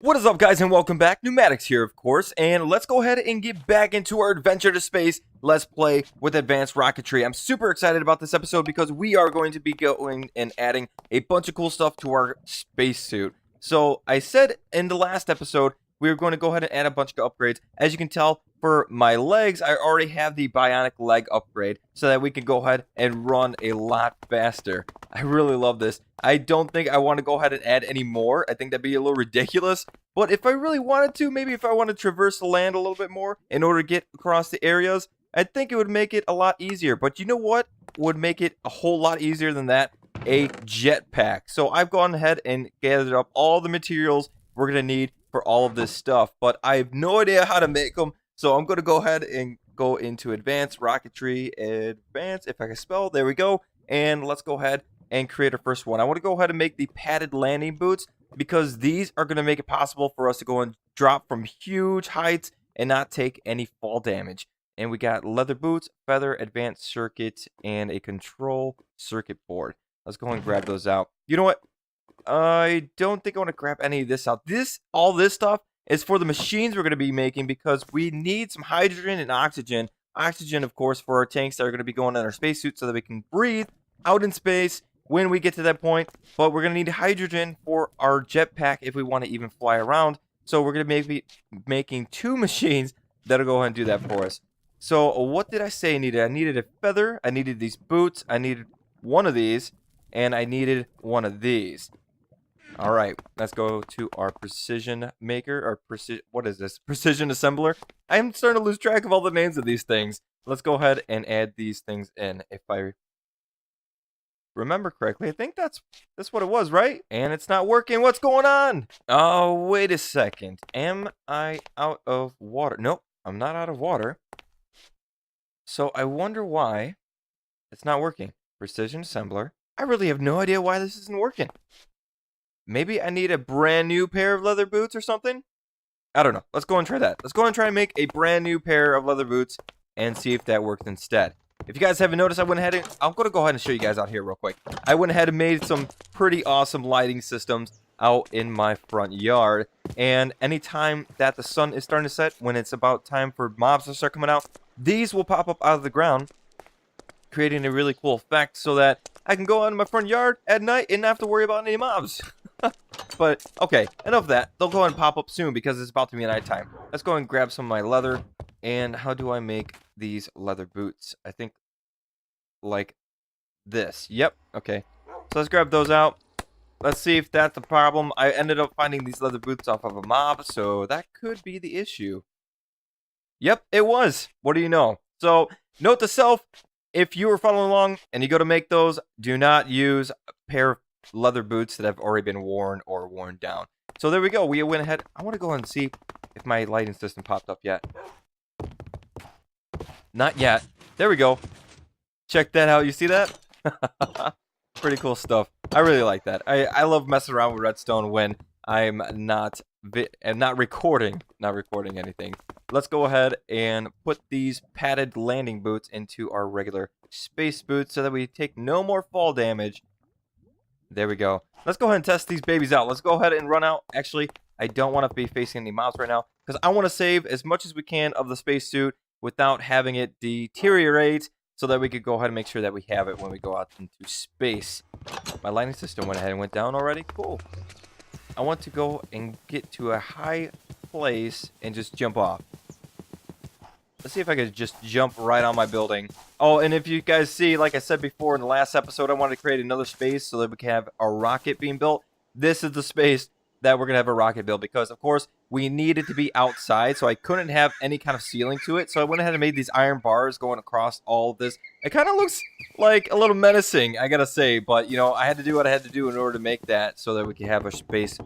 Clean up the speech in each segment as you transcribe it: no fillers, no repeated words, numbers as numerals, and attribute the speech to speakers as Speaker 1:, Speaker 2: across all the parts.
Speaker 1: What is up, guys, and welcome back. Pneumatics here, of course, and let's go ahead and get back into our adventure to space. Let's play with advanced rocketry. I'm super excited about this episode because we are going to be going and adding a bunch of cool stuff to our spacesuit. So I said in the last episode we were going to go ahead and add a bunch of upgrades. As you can tell, for my legs, I already have the bionic leg upgrade so that we can go ahead and run a lot faster. I really love this. I don't think I want to go ahead and add any more. I think that'd be a little ridiculous. But if I really wanted to, maybe if I want to traverse the land a little bit more in order to get across the areas, I think it would make it a lot easier. But you know what would make it a whole lot easier than that? A jetpack. So I've gone ahead and gathered up all the materials we're going to need for all of this stuff. But I have no idea how to make them. So I'm going to go ahead and go into advanced rocketry, if I can spell, there we go. And let's go ahead and create our first one. I want to go ahead and make the padded landing boots because these are going to make it possible for us to go and drop from huge heights and not take any fall damage. And we got leather boots, feather, advanced circuit, and a control circuit board. Let's go and grab those out. You know what? I don't think I want to grab any of this out. All this stuff is for the machines we're going to be making because we need some hydrogen and oxygen. Oxygen, of course, for our tanks that are going to be going in our spacesuit so that we can breathe out in space when we get to that point. But we're going to need hydrogen for our jetpack if we want to even fly around. So we're going to be making two machines that'll go ahead and do that for us. So what did I say I needed? I needed a feather. I needed these boots. I needed one of these. And I needed one of these. All right, let's go to our precision maker, what is this? Precision assembler. I'm starting to lose track of all the names of these things. Let's go ahead and add these things in. If I remember correctly, I think that's what it was, right? And it's not working. What's going on? Oh, wait a second. Am I out of water? Nope, I'm not out of water. So I wonder why it's not working. Precision assembler. I really have no idea why this isn't working. Maybe I need a brand new pair of leather boots or something? I don't know. Let's go and try that. Let's go and try and make a brand new pair of leather boots and see if that worked instead. If you guys haven't noticed, I'm going to go ahead and show you guys out here real quick. I went ahead and made some pretty awesome lighting systems out in my front yard. And anytime that the sun is starting to set, when it's about time for mobs to start coming out, these will pop up out of the ground, creating a really cool effect so that I can go out in my front yard at night and not have to worry about any mobs. But, okay, enough of that. They'll go ahead and pop up soon because it's about to be nighttime. Let's go and grab some of my leather. And how do I make these leather boots? I think like this. Yep, okay. So let's grab those out. Let's see if that's the problem. I ended up finding these leather boots off of a mob, so that could be the issue. Yep, it was. What do you know? So, note to self, if you were following along and you go to make those, do not use a pair of leather boots that have already been worn or worn down. So there we go. We went ahead. I want to go and see if my lighting system popped up yet. Not yet. There we go. Check that out. You see that? Pretty cool stuff. I really like that. I love messing around with redstone when I'm not recording anything. Let's go ahead and put these padded landing boots into our regular space boots so that we take no more fall damage. There we go. Let's go ahead and test these babies out. Let's go ahead and run out. Actually, I don't want to be facing any mobs right now because I want to save as much as we can of the spacesuit without having it deteriorate so that we could go ahead and make sure that we have it when we go out into space. My lighting system went ahead and went down already. Cool. I want to go and get to a high place and just jump off. Let's see if I could just jump right on my building. Oh, and if you guys see, like I said before in the last episode, I wanted to create another space so that we can have a rocket being built. This is the space that we're going to have a rocket built because, of course, we need it to be outside, so I couldn't have any kind of ceiling to it. So I went ahead and made these iron bars going across all of this. It kind of looks like a little menacing, I got to say, but, you know, I had to do what I had to do in order to make that so that we can have a space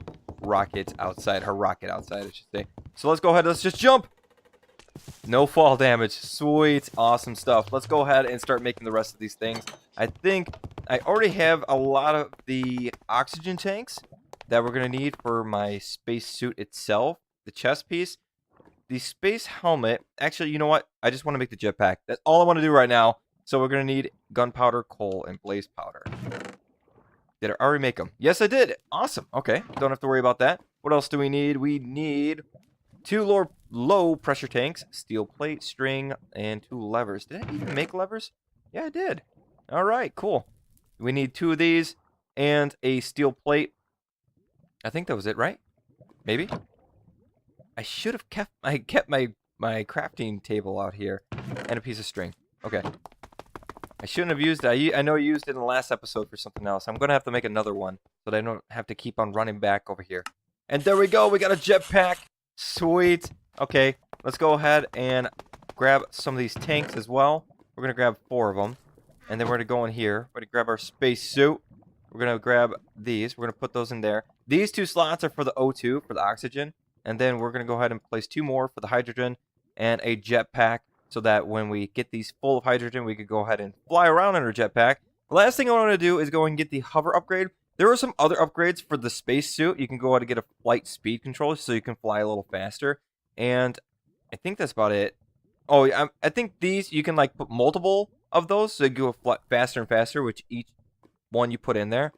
Speaker 1: rocket outside, her rocket outside, I should say. So let's go ahead, let's just jump. No fall damage. Sweet. Awesome stuff. Let's go ahead and start making the rest of these things. I think I already have a lot of the oxygen tanks that we're going to need for my space suit itself. The chest piece. The space helmet. Actually, you know what? I just want to make the jetpack. That's all I want to do right now. So we're going to need gunpowder, coal, and blaze powder. Did I already make them? Yes, I did. Awesome. Okay. Don't have to worry about that. What else do we need? We need 2 low pressure tanks, steel plate, string, and 2 levers. Did I even make levers? Yeah, I did. All right, cool. We need 2 of these and a steel plate. I think that was it, right? Maybe. I should have kept my crafting table out here and a piece of string. Okay. I shouldn't have used it. I know I used it in the last episode for something else. I'm gonna have to make another one so that I don't have to keep on running back over here. And there we go. We got a jetpack. Sweet. Okay, let's go ahead and grab some of these tanks as well. We're gonna grab 4 of them, and then we're gonna go in here. We're gonna grab our space suit. We're gonna grab these. We're gonna put those in there. These 2 slots are for the O2, for the oxygen, and then we're gonna go ahead and place 2 more for the hydrogen and a jetpack, so that when we get these full of hydrogen, we could go ahead and fly around in our jetpack. The last thing I want to do is go and get the hover upgrade. There are some other upgrades for the spacesuit. You can go ahead and get a flight speed controller so you can fly a little faster. And I think that's about it. Oh, I think these, you can like put multiple of those so you go faster and faster, which each one you put in there.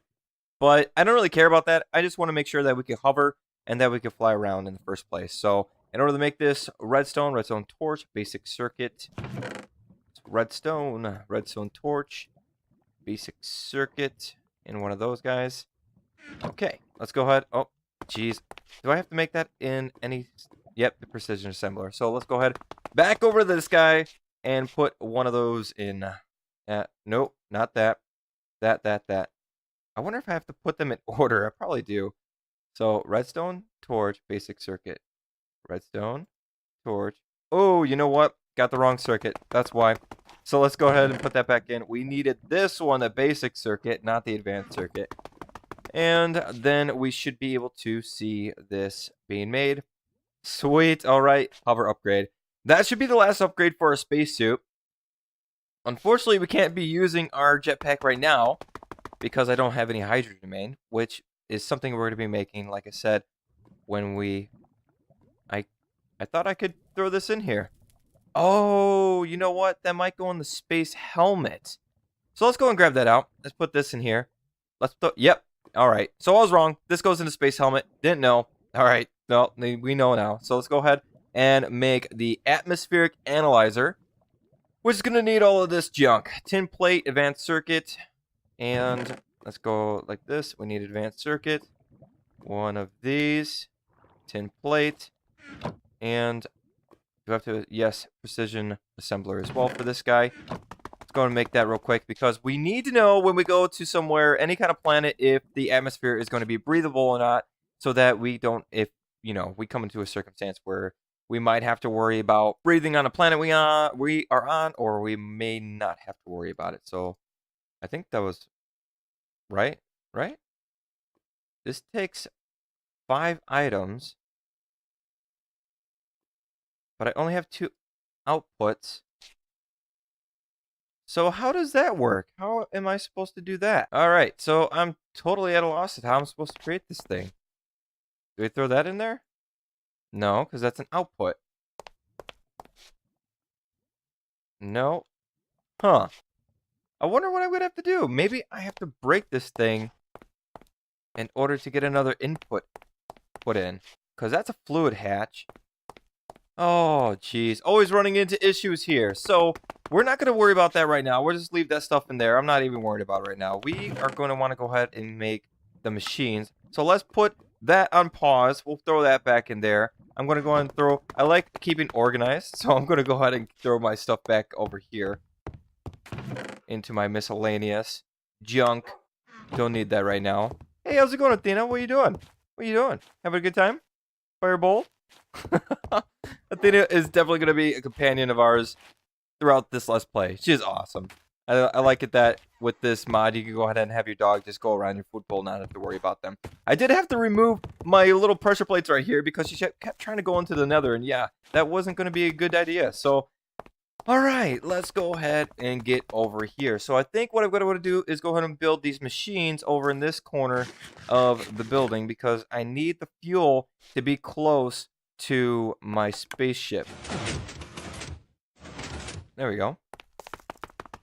Speaker 1: But I don't really care about that. I just want to make sure that we can hover and that we can fly around in the first place. So in order to make this redstone torch, basic circuit, redstone torch, basic circuit, in one of those guys. Okay, let's go ahead. Oh, geez. Do I have to make that in any... Yep, the precision assembler. So let's go ahead back over to this guy and put one of those in. Nope, not that. That. I wonder if I have to put them in order. I probably do. So redstone, torch, basic circuit. Redstone, torch. Oh, you know what? Got the wrong circuit. That's why. So let's go ahead and put that back in. We needed this one, the basic circuit, not the advanced circuit. And then we should be able to see this being made. Sweet. All right. Hover upgrade. That should be the last upgrade for our spacesuit. Unfortunately, we can't be using our jetpack right now because I don't have any hydrogen main, which is something we're going to be making, like I said, when we... I thought I could throw this in here. Oh, you know what? That might go in the space helmet. So let's go and grab that out. Let's put this in here. Yep. All right. So I was wrong. This goes in the space helmet. Didn't know. All right. No, we know now. So let's go ahead and make the atmospheric analyzer, which is going to need all of this junk. Tin plate, advanced circuit, and let's go like this. We need advanced circuit. One of these. Tin plate. And do I have to, yes, precision assembler as well for this guy. Let's go and make that real quick because we need to know when we go to somewhere, any kind of planet, if the atmosphere is going to be breathable or not, so that we don't, if, you know, we come into a circumstance where we might have to worry about breathing on a planet we are on, or we may not have to worry about it. So I think that was right? This takes 5 items. But I only have 2 outputs. So how does that work? How am I supposed to do that? All right, so I'm totally at a loss at how I'm supposed to create this thing. Do I throw that in there? No, because that's an output. No. Huh. I wonder what I'm going to have to do. Maybe I have to break this thing in order to get another input put in. Because that's a fluid hatch. Oh, jeez. Always running into issues here. So, we're not going to worry about that right now. We'll just leave that stuff in there. I'm not even worried about it right now. We are going to want to go ahead and make the machines. So, let's put that on pause. We'll throw that back in there. I'm going to go ahead and throw... I like keeping organized, so I'm going to go ahead and throw my stuff back over here into my miscellaneous junk. Don't need that right now. Hey, how's it going, Athena? What are you doing? What are you doing? Having a good time? Firebolt? Athena is definitely going to be a companion of ours throughout this Let's Play. She is awesome. I like it that with this mod, you can go ahead and have your dog just go around your food bowl, not have to worry about them. I did have to remove my little pressure plates right here because she kept trying to go into the nether, and yeah, that wasn't going to be a good idea. So, alright, let's go ahead and get over here. So I think what I'm going to want to do is go ahead and build these machines over in this corner of the building because I need the fuel to be close to my spaceship. There we go.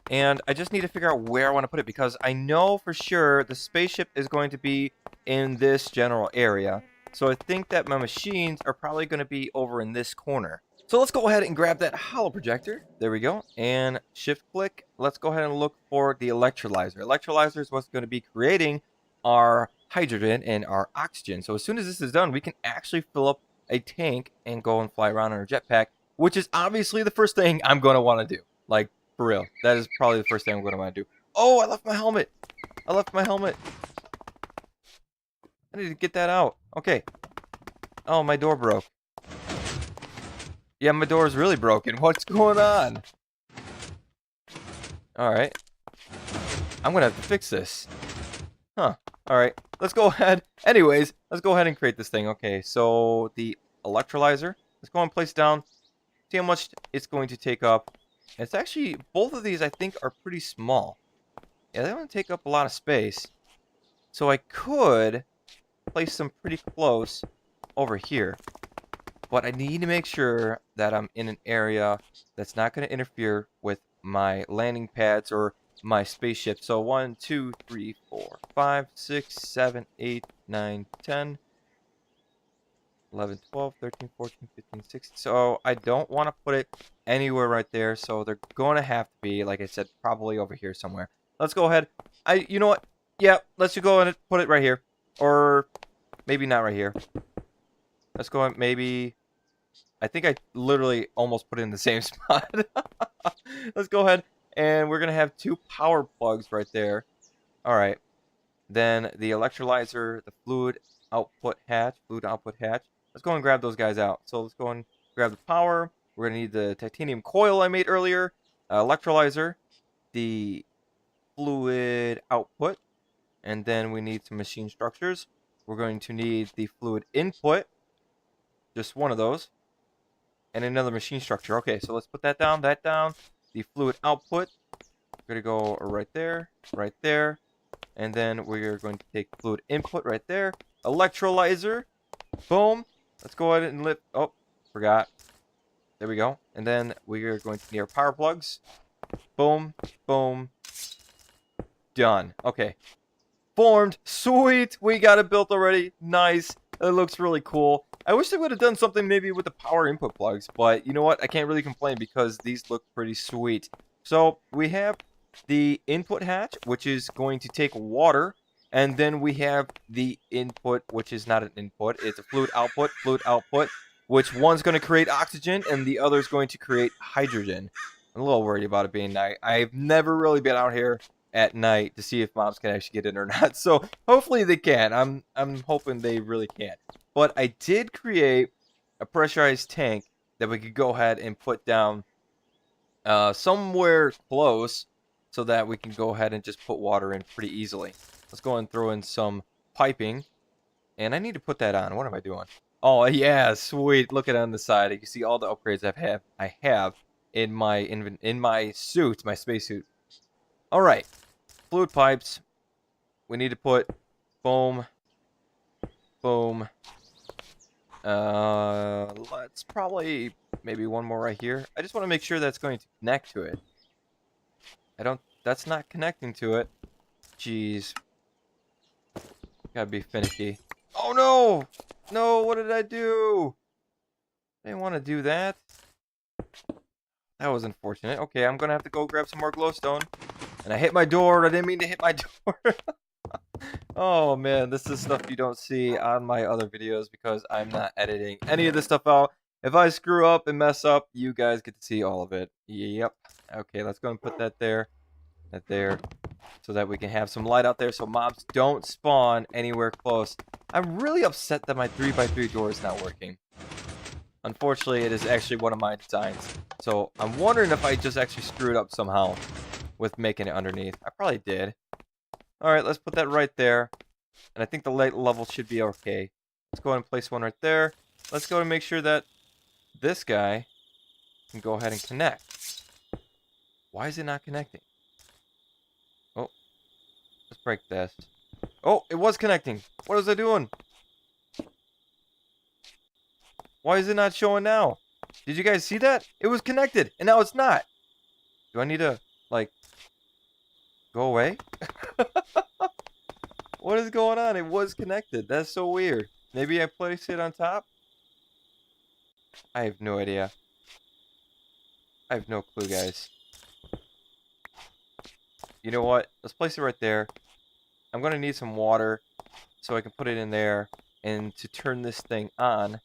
Speaker 1: And I just need to figure out where I want to put it because I know for sure the spaceship is going to be in this general area. So I think that my machines are probably going to be over in this corner. So let's go ahead and grab that hollow projector. There we go. And shift click. Let's go ahead and look for the electrolyzer. Electrolyzer is what's going to be creating our hydrogen and our oxygen. So as soon as this is done, we can actually fill up a tank and go and fly around in our jetpack, which is obviously the first thing I'm going to want to do. Like, for real. That is probably the first thing I'm going to want to do. Oh, I left my helmet. I left my helmet. I need to get that out. Okay. Oh, my door broke. Yeah, my door is really broken. What's going on? Alright. I'm going to have to fix this. Huh. Alright. Let's go ahead. Anyways, let's go ahead and create this thing. Okay, so the electrolyzer. Let's go and place it down. See how much it's going to take up. It's actually, both of these I think are pretty small. Yeah, they don't take up a lot of space. So I could place them pretty close over here. But I need to make sure that I'm in an area that's not going to interfere with my landing pads or my spaceship. So 1, 2, 3, 4, 5, 6, 7, 8, 9, 10, 11, 12, 13, 14, 15, 16. So I don't want to put it anywhere right there. So they're going to have to be, like I said, probably over here somewhere. Let's go ahead. You know what? Yeah, let's go ahead and put it right here. Or maybe not right here. Let's go ahead, maybe... I think I literally almost put it in the same spot. Let's go ahead, and we're going to have 2 power plugs right there. All right. Then the electrolyzer, the fluid output hatch. Let's go and grab those guys out. So let's go and grab the power. We're going to need the titanium coil I made earlier, electrolyzer, the fluid output, and then we need some machine structures. We're going to need the fluid input, just one of those, and another machine structure. Okay, so let's put that down, The fluid output, we're going to go right there, and then we're going to take fluid input right there. Electrolyzer, boom. Let's go ahead and lift, oh, forgot. There we go. And then we are going to need our power plugs. Boom, boom, done. Okay. Formed. Sweet. We got it built already. Nice. It looks really cool. I wish they would have done something maybe with the power input plugs, but you know what? I can't really complain because these look pretty sweet. So we have the input hatch, which is going to take water, and then we have the input, which is not an input. It's a fluid output, which one's going to create oxygen and the other is going to create hydrogen. I'm a little worried about it being night. I've never really been out here at night to see if mobs can actually get in or not. So hopefully they can. I'm hoping they really can. But I did create a pressurized tank that we could go ahead and put down somewhere close so that we can go ahead and just put water in pretty easily. Let's go and throw in some piping. And I need to put that on. What am I doing? Oh, yeah, sweet. Look at it on the side. You can see all the upgrades I have in my suit, my spacesuit. All right. Fluid pipes. We need to put boom, boom. Let's probably maybe one more right here. I just want to make sure that's going to connect to it. That's not connecting to it. Jeez. Gotta be finicky. Oh no! No, what did I do? I didn't want to do that. That was unfortunate. Okay, I'm gonna have to go grab some more glowstone. And I hit my door. I didn't mean to hit my door. Oh man, this is stuff you don't see on my other videos because I'm not editing any of this stuff out. If I screw up and mess up, you guys get to see all of it. Yep. Okay, let's go and put that there. That there. So that we can have some light out there so mobs don't spawn anywhere close. I'm really upset that my 3x3 door is not working. Unfortunately, it is actually one of my designs. So I'm wondering if I just actually screwed up somehow with making it underneath. I probably did. Alright, let's put that right there. And I think the light level should be okay. Let's go ahead and place one right there. Let's go and make sure that this guy can go ahead and connect. Why is it not connecting? Oh, let's break this. Oh, it was connecting. What was I doing? Why is it not showing now? Did you guys see that? It was connected, and now it's not. Do I need to, like, go away? What is going on? It was connected. That's so weird. Maybe I place it on top? I have no idea. I have no clue, guys. You know what? Let's place it right there. I'm going to need some water so I can put it in there. And to turn this thing on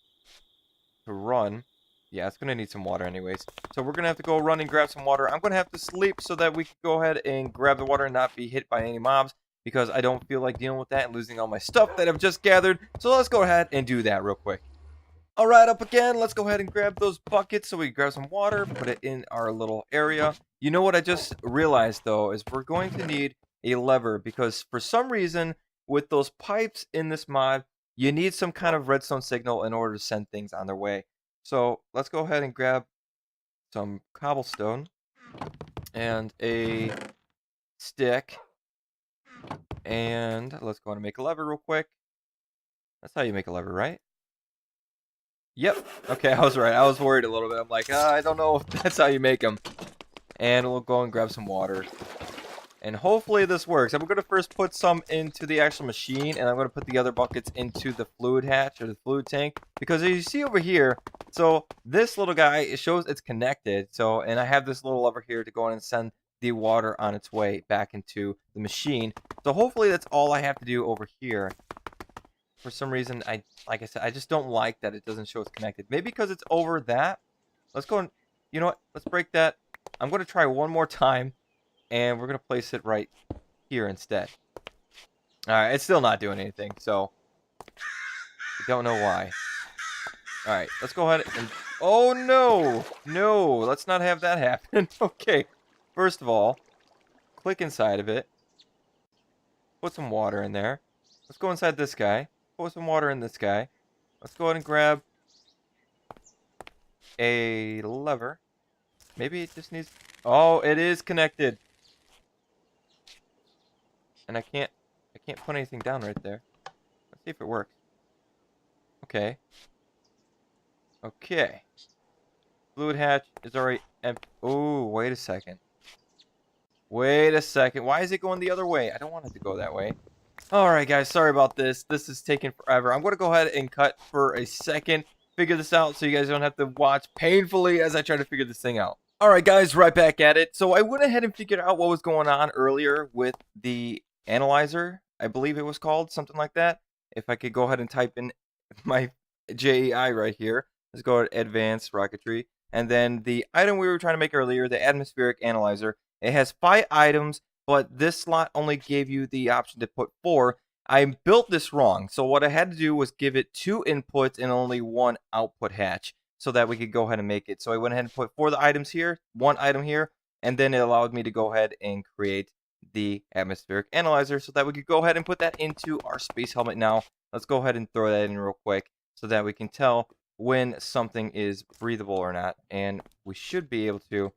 Speaker 1: to run, yeah, it's going to need some water anyways. So we're going to have to go run and grab some water. I'm going to have to sleep so that we can go ahead and grab the water and not be hit by any mobs, because I don't feel like dealing with that and losing all my stuff that I've just gathered. So let's go ahead and do that real quick. All right, up again. Let's go ahead and grab those buckets so we can grab some water, put it in our little area. You know what I just realized, though, is we're going to need a lever, because for some reason, with those pipes in this mod, you need some kind of redstone signal in order to send things on their way. So let's go ahead and grab some cobblestone and a stick. And let's go ahead and make a lever real quick. That's how you make a lever, right? Yep. Okay, I was right. I was worried a little bit. I'm like, I don't know if that's how you make them. And we'll go and grab some water. And hopefully this works. I'm going to first put some into the actual machine, and I'm going to put the other buckets into the fluid hatch, or the fluid tank. Because as you see over here, so this little guy, it shows it's connected. So, and I have this little lever here to go in and send the water on its way back into the machine. So hopefully that's all I have to do over here. For some reason, like I said, I just don't like that it doesn't show it's connected. Maybe because it's over that. Let's go and, you know what? Let's break that. I'm going to try one more time, and we're going to place it right here instead. All right, it's still not doing anything, so I don't know why. All right, let's go ahead and... Oh, no! No, let's not have that happen. Okay, first of all, click inside of it. Put some water in there. Let's go inside this guy. Put some water in this guy. Let's go ahead and grab a lever. Maybe it just needs... Oh, it is connected. And I can't put anything down right there. Let's see if it works. Okay. Okay. Fluid hatch is already empty. Oh, wait a second. Wait a second. Why is it going the other way? I don't want it to go that way. Alright guys, sorry about this. This is taking forever. I'm going to go ahead and cut for a second, figure this out so you guys don't have to watch painfully as I try to figure this thing out. Alright guys, right back at it. So I went ahead and figured out what was going on earlier with the analyzer. I believe it was called, something like that. If I could go ahead and type in my JEI right here. Let's go to Advanced Rocketry. And then the item we were trying to make earlier, the Atmospheric Analyzer. It has 5 items, but this slot only gave you the option to put 4. I built this wrong, so what I had to do was give it 2 inputs and only 1 output hatch, so that we could go ahead and make it. So I went ahead and put 4 of the items here, 1 item here, and then it allowed me to go ahead and create the Atmospheric Analyzer so that we could go ahead and put that into our space helmet now. Let's go ahead and throw that in real quick so that we can tell when something is breathable or not, and we should be able to.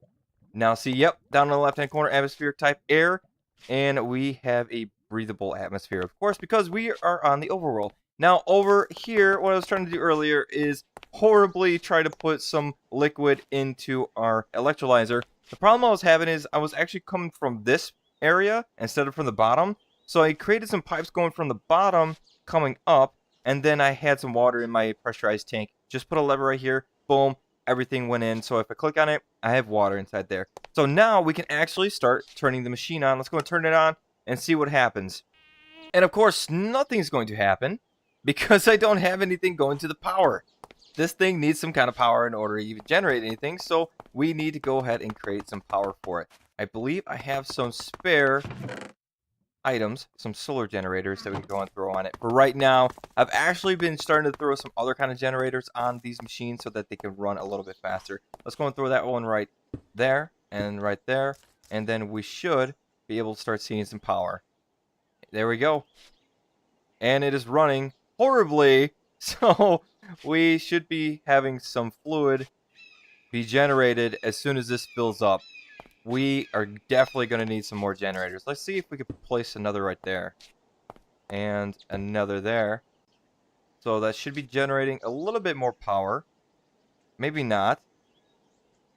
Speaker 1: Now see, yep, down in the left-hand corner, atmospheric type air, and we have a breathable atmosphere, of course, because we are on the overworld. Now over here, what I was trying to do earlier is horribly try to put some liquid into our electrolyzer. The problem I was having is I was actually coming from this area instead of from the bottom, so I created some pipes going from the bottom coming up, and then I had some water in my pressurized tank. Just put a lever right here, boom, everything went in. So if I click on it, I have water inside there. So now we can actually start turning the machine on. Let's go and turn it on and see what happens. And of course, nothing's going to happen because I don't have anything going to the power. This thing needs some kind of power in order to even generate anything, so we need to go ahead and create some power for it. I believe I have some spare items, some solar generators that we can go and throw on it. But right now, I've actually been starting to throw some other kind of generators on these machines so that they can run a little bit faster. Let's go and throw that one right there and right there, and then we should be able to start seeing some power. There we go. And it is running horribly, so we should be having some fluid be generated as soon as this fills up. We are definitely going to need some more generators. Let's see if we could place another right there. And another there. So that should be generating a little bit more power. Maybe not.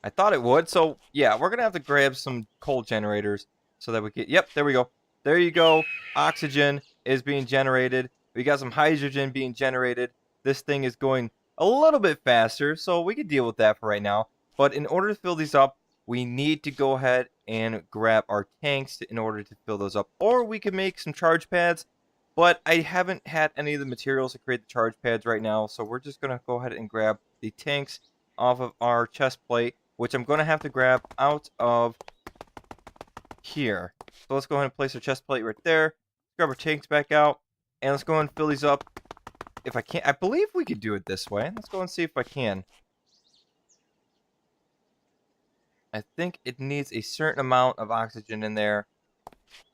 Speaker 1: I thought it would. So, yeah, we're going to have to grab some coal generators so that we can... Yep, there we go. There you go. Oxygen is being generated. We got some hydrogen being generated. This thing is going a little bit faster, so we can deal with that for right now. But in order to fill these up, we need to go ahead and grab our tanks in order to fill those up. Or we could make some charge pads, but I haven't had any of the materials to create the charge pads right now, so we're just going to go ahead and grab the tanks off of our chest plate, which I'm going to have to grab out of here. So let's go ahead and place our chest plate right there. Grab our tanks back out, and let's go ahead and fill these up. If I can't, I believe we could do it this way. Let's go and see if I can. I think it needs a certain amount of oxygen in there,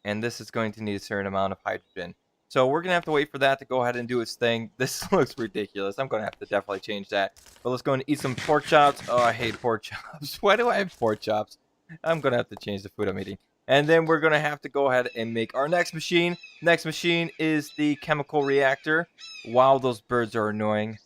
Speaker 1: and this is going to need a certain amount of hydrogen. So we're going to have to wait for that to go ahead and do its thing. This looks ridiculous. I'm going to have to definitely change that. But let's go and eat some pork chops. Oh, I hate pork chops. Why do I have pork chops? I'm going to have to change the food I'm eating. And then we're going to have to go ahead and make our next machine. Next machine is the chemical reactor. Wow, those birds are annoying.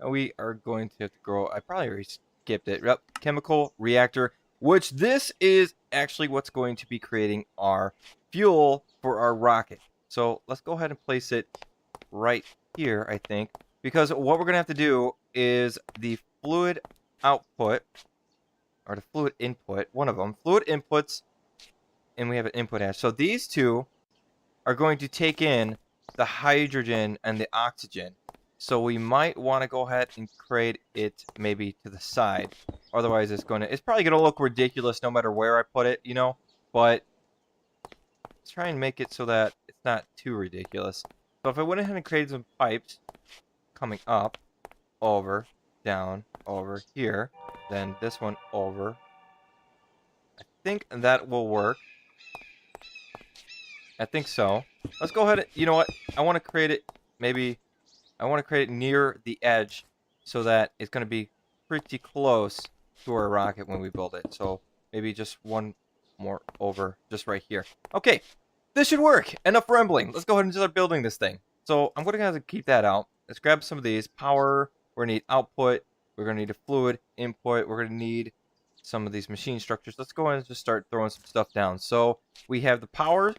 Speaker 1: We are going to have to grow. I probably already skipped it. Yep, chemical reactor, which this is actually what's going to be creating our fuel for our rocket. So let's go ahead and place it right here, I think, because what we're going to have to do is the fluid output, or the fluid input, one of them, fluid inputs, and we have an input hatch. So these two are going to take in the hydrogen and the oxygen. So we might want to go ahead and create it maybe to the side. Otherwise, it's probably going to look ridiculous no matter where I put it, you know, but let's try and make it so that it's not too ridiculous. So if I went ahead and created some pipes coming up, over, down, over here, then this one over. I think that will work. I think so. Let's go ahead and, you know what? I want to create it, I want to create it near the edge so that it's going to be pretty close to our rocket when we build it. So maybe just one more over just right here. Okay, this should work. Enough rambling. Let's go ahead and start building this thing. So I'm going to have to keep that out. Let's grab some of these. Power. We're going to need output. We're going to need a fluid input. We're going to need some of these machine structures. Let's go ahead and just start throwing some stuff down. So we have the power.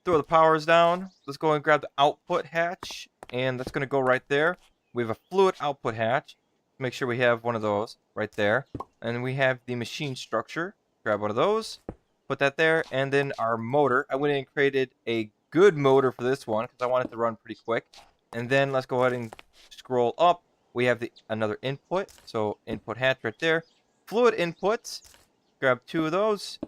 Speaker 1: Throw the powers down. Let's go and grab the output hatch. And that's going to go right there. We have a fluid output hatch. Make sure we have one of those right there. And we have the machine structure. Grab one of those. Put that there. And then our motor. I went in and created a good motor for this one because I want it to run pretty quick. And then let's go ahead and scroll up. We have another input. So input hatch right there. Fluid inputs. Grab two of those.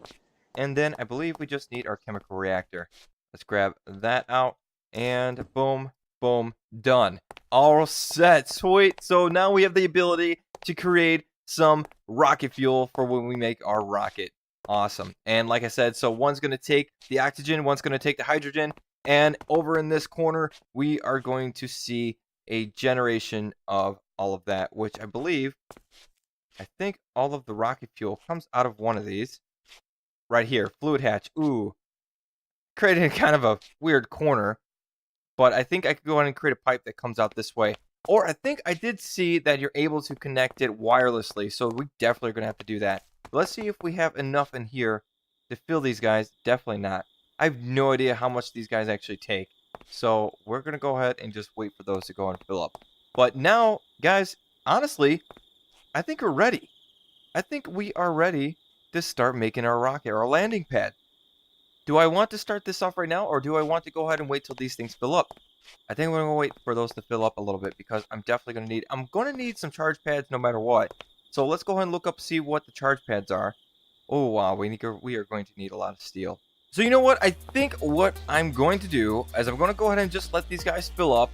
Speaker 1: And then I believe we just need our chemical reactor. Let's grab that out. And boom. Boom. Done. All set. Sweet. So now we have the ability to create some rocket fuel for when we make our rocket. Awesome. And like I said, so one's going to take the oxygen, one's going to take the hydrogen, and over in this corner, we are going to see a generation of all of that, which I think all of the rocket fuel comes out of one of these. Right here, fluid hatch. Ooh. Creating kind of a weird corner. But I think I could go ahead and create a pipe that comes out this way. Or I think I did see that you're able to connect it wirelessly. So we definitely are going to have to do that. Let's see if we have enough in here to fill these guys. Definitely not. I have no idea how much these guys actually take. So we're going to go ahead and just wait for those to go and fill up. But now, guys, honestly, I think we're ready. I think we are ready to start making our rocket, our landing pad. Do I want to start this off right now, or do I want to go ahead and wait till these things fill up? I think we're going to wait for those to fill up a little bit because I'm definitely going to need some charge pads no matter what. So let's go ahead and look up, see what the charge pads are. Oh, wow, we are going to need a lot of steel. So you know what? I think what I'm going to do is I'm going to go ahead and just let these guys fill up.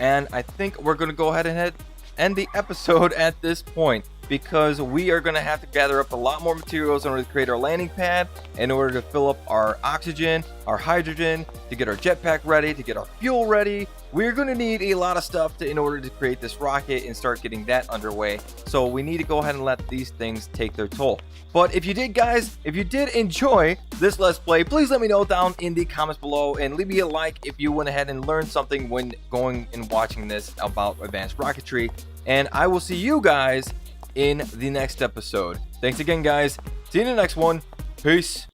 Speaker 1: And I think we're going to go ahead and end the episode at this point, because we are going to have to gather up a lot more materials in order to create our landing pad, in order to fill up our oxygen, our hydrogen, to get our jetpack ready, to get our fuel ready. We're going to need a lot of stuff in order to create this rocket and start getting that underway. So we need to go ahead and let these things take their toll. But if you did, guys, if you did enjoy this Let's Play, please let me know down in the comments below, and leave me a like if you went ahead and learned something when going and watching this about advanced rocketry. And I will see you guys in the next episode. Thanks again, guys. See you in the next one. Peace.